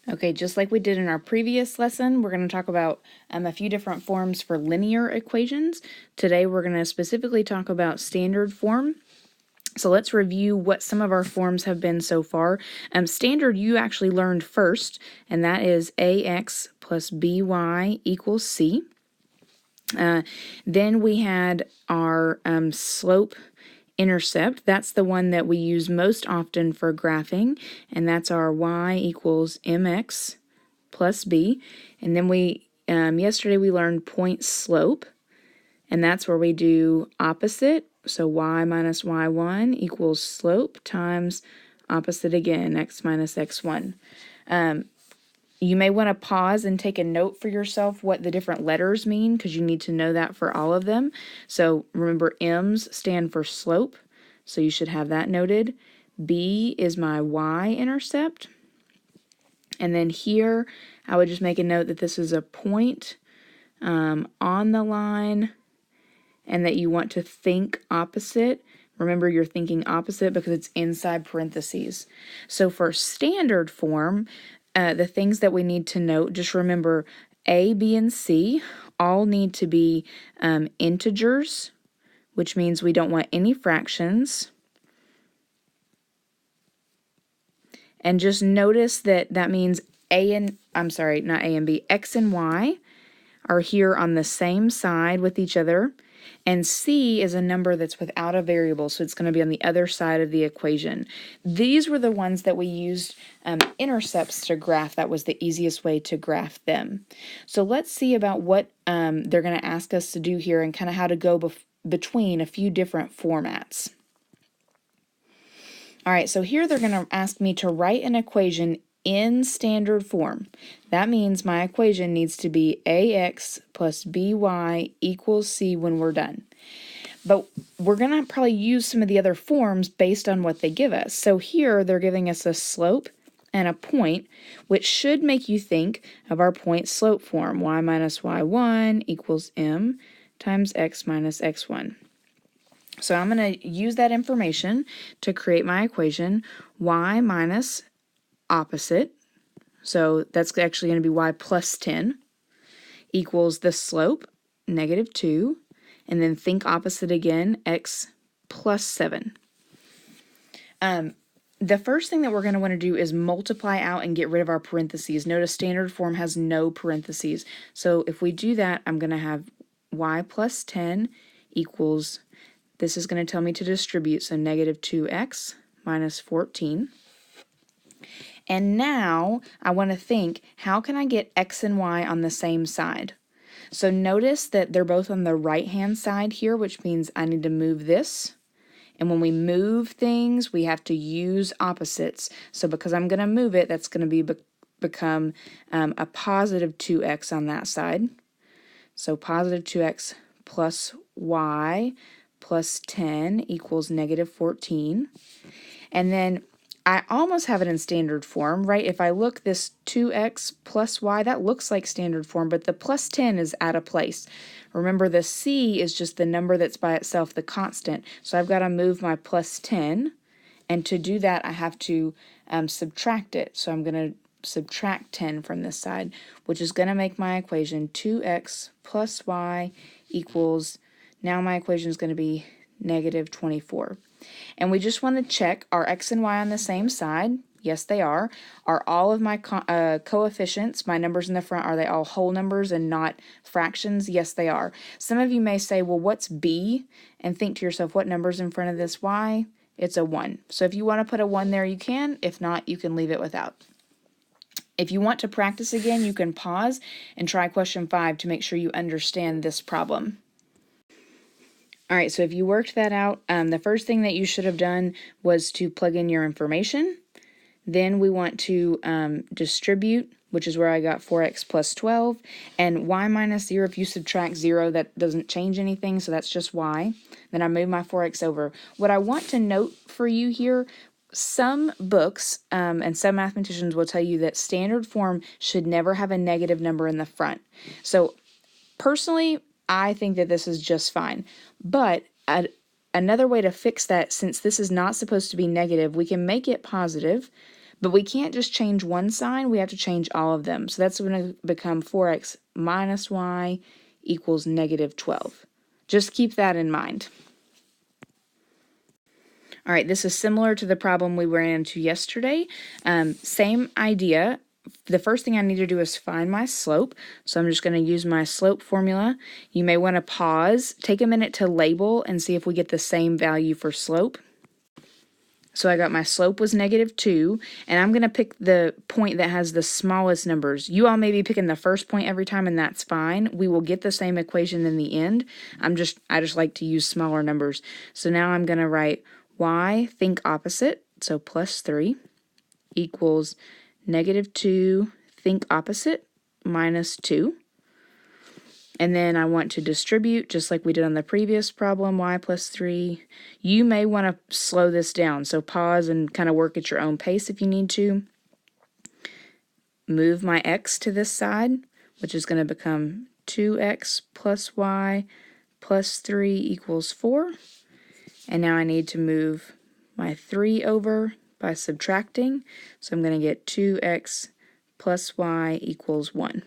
Okay, just like we did in our previous lesson, we're going to talk about a few different forms for linear equations. Today we're going to specifically talk about standard form. So let's review what some of our forms have been so far. Standard you actually learned first, and that is ax plus by equals c. Then we had our slope intercept. That's the one that we use most often for graphing, and that's our y equals mx plus b. And then we yesterday we learned point slope, and that's where we do opposite. So y minus y1 equals slope times opposite again, x minus x1. You may want to pause and take a note for yourself what the different letters mean, because you need to know that for all of them. So remember, M's stand for slope, so you should have that noted. B is my y-intercept. And then here, I would just make a note that this is a point on the line, and that you want to think opposite. Remember, you're thinking opposite because it's inside parentheses. So for standard form, the things that we need to note, just remember A, B, and C all need to be integers, which means we don't want any fractions. And just notice that that means not A and B, X and Y are here on the same side with each other. And C is a number that's without a variable, so it's going to be on the other side of the equation. These were the ones that we used intercepts to graph. That was the easiest way to graph them. So let's see about what they're going to ask us to do here and kind of how to go between a few different formats. All right, so here they're going to ask me to write an equation in standard form. That means my equation needs to be ax plus by equals c when we're done. But we're going to probably use some of the other forms based on what they give us. So here they're giving us a slope and a point, which should make you think of our point slope form. Y minus y1 equals m times x minus x1. So I'm going to use that information to create my equation. Y minus opposite, so that's actually going to be y plus 10, equals the slope, negative 2, and then think opposite again, x plus 7. The first thing that we're going to want to do is multiply out and get rid of our parentheses. Notice standard form has no parentheses. So if we do that, I'm going to have y plus 10 equals, this is going to tell me to distribute, so negative 2x minus 14. And now I want to think, how can I get x and y on the same side? So notice that they're both on the right-hand side here, which means I need to move this. And when we move things, we have to use opposites. So because I'm going to move it, that's going to become a positive 2x on that side. So positive 2x plus y plus 10 equals negative 14. And then I almost have it in standard form, right? If I look, this 2x plus y, that looks like standard form, but the plus 10 is out of place. Remember, the c is just the number that's by itself, the constant. So I've got to move my plus 10, and to do that, I have to subtract it. So I'm going to subtract 10 from this side, which is going to make my equation 2x plus y equals, now my equation is going to be negative 24. And we just want to check, are x and y on the same side? Yes, they are. Are all of my coefficients, my numbers in the front, are they all whole numbers and not fractions? Yes, they are. Some of you may say, well, what's b? And think to yourself, what number's in front of this y? It's a 1. So if you want to put a 1 there, you can. If not, you can leave it without. If you want to practice again, you can pause and try question 5 to make sure you understand this problem. All right, so if you worked that out, the first thing that you should have done was to plug in your information. Then we want to distribute, which is where I got 4x plus 12. And y minus 0, if you subtract 0, that doesn't change anything, so that's just y. Then I move my 4x over. What I want to note for you here, some books and some mathematicians will tell you that standard form should never have a negative number in the front. So personally, I think that this is just fine. But another way to fix that, since this is not supposed to be negative, we can make it positive But we can't just change one sign, we have to change all of them. So that's going to become 4x minus y equals negative 12. Just keep that in mind. All right, this is similar to the problem we ran into yesterday. Same idea. The first thing I need to do is find my slope. So I'm just going to use my slope formula. You may want to pause, take a minute to label and see if we get the same value for slope. So I got my slope was negative 2, and I'm going to pick the point that has the smallest numbers. You all may be picking the first point every time, and that's fine. We will get the same equation in the end. I just like to use smaller numbers. So now I'm going to write y, think opposite, so plus 3, equals negative 2, think opposite, minus 2. And then I want to distribute, just like we did on the previous problem, y plus 3. You may want to slow this down, so pause and kind of work at your own pace if you need to. Move my x to this side, which is going to become 2x plus y plus 3 equals 4. And now I need to move my 3 over by subtracting, so I'm going to get 2x plus y equals 1.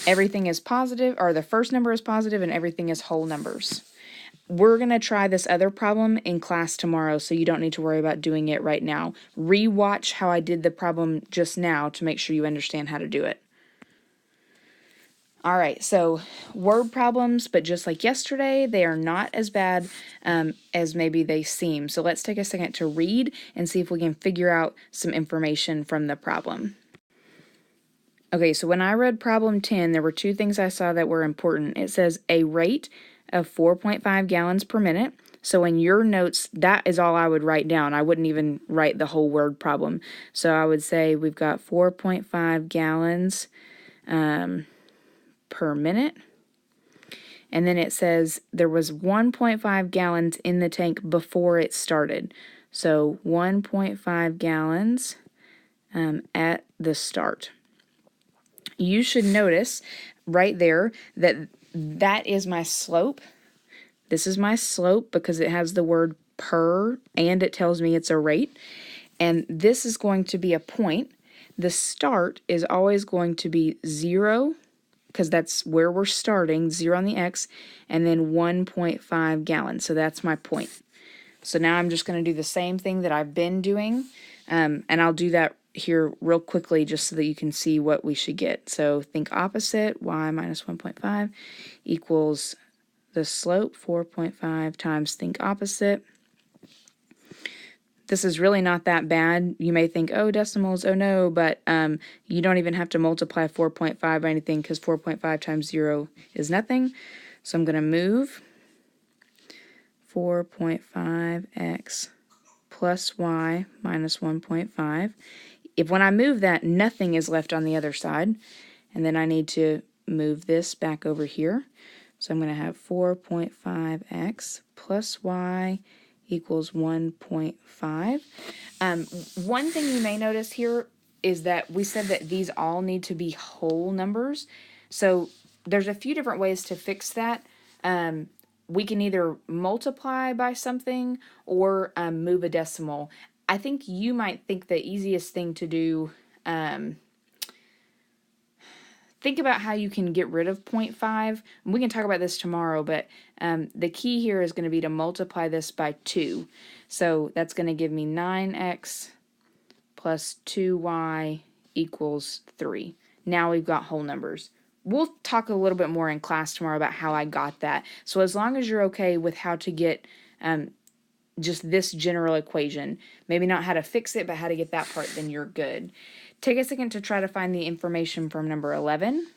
Everything is positive, or the first number is positive, and everything is whole numbers. We're going to try this other problem in class tomorrow, so you don't need to worry about doing it right now. Re-watch how I did the problem just now to make sure you understand how to do it. All right, so word problems, but just like yesterday, they are not as bad as maybe they seem. So let's take a second to read and see if we can figure out some information from the problem. Okay, so when I read problem 10, there were two things I saw that were important. It says a rate of 4.5 gallons per minute. So in your notes, that is all I would write down. I wouldn't even write the whole word problem. So I would say we've got 4.5 gallons per minute. And then it says there was 1.5 gallons in the tank before it started. So 1.5 gallons at the start. You should notice right there that that is my slope. This is my slope because it has the word per and it tells me it's a rate. And this is going to be a point. The start is always going to be 0 because that's where we're starting, 0 on the x, and then 1.5 gallons. So that's my point. So now I'm just going to do the same thing that I've been doing, and I'll do that here real quickly just so that you can see what we should get. So think opposite, y minus 1.5 equals the slope, 4.5 times think opposite. This is really not that bad. You may think, oh, decimals, oh no, but you don't even have to multiply 4.5 by anything because 4.5 times 0 is nothing. So I'm going to move 4.5x plus y minus 1.5. If when I move that, nothing is left on the other side. And then I need to move this back over here. So I'm going to have 4.5x plus y equals 1.5. One thing you may notice here is that we said that these all need to be whole numbers. So there's a few different ways to fix that. We can either multiply by something or move a decimal. I think you might think the easiest thing to do, think about how you can get rid of 0.5. We can talk about this tomorrow, but the key here is going to be to multiply this by 2. So that's going to give me 9x plus 2y equals 3. Now we've got whole numbers. We'll talk a little bit more in class tomorrow about how I got that. So as long as you're okay with how to get just this general equation, maybe not how to fix it, but how to get that part, then you're good. Take a second to try to find the information from number 11.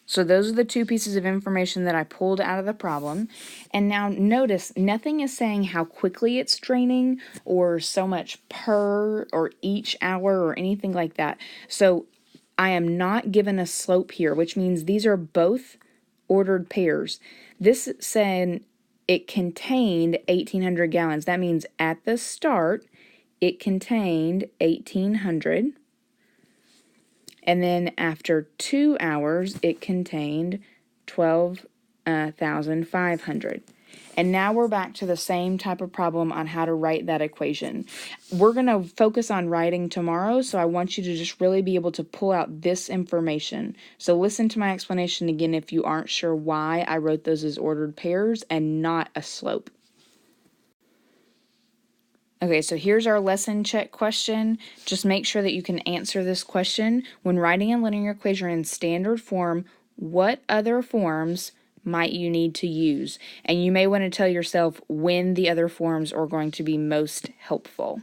So those are the two pieces of information that I pulled out of the problem. And now notice, nothing is saying how quickly it's draining or so much per or each hour or anything like that. So I am not given a slope here, which means these are both ordered pairs. This said it contained 1,800 gallons. That means at the start, it contained 1,800. And then after 2 hours, it contained 12,500. And now we're back to the same type of problem on how to write that equation. We're going to focus on writing tomorrow, so I want you to just really be able to pull out this information. So listen to my explanation again if you aren't sure why I wrote those as ordered pairs and not a slope. Okay, so here's our lesson check question. Just make sure that you can answer this question. When writing a linear equation in standard form, what other forms might you need to use? And you may want to tell yourself when the other forms are going to be most helpful.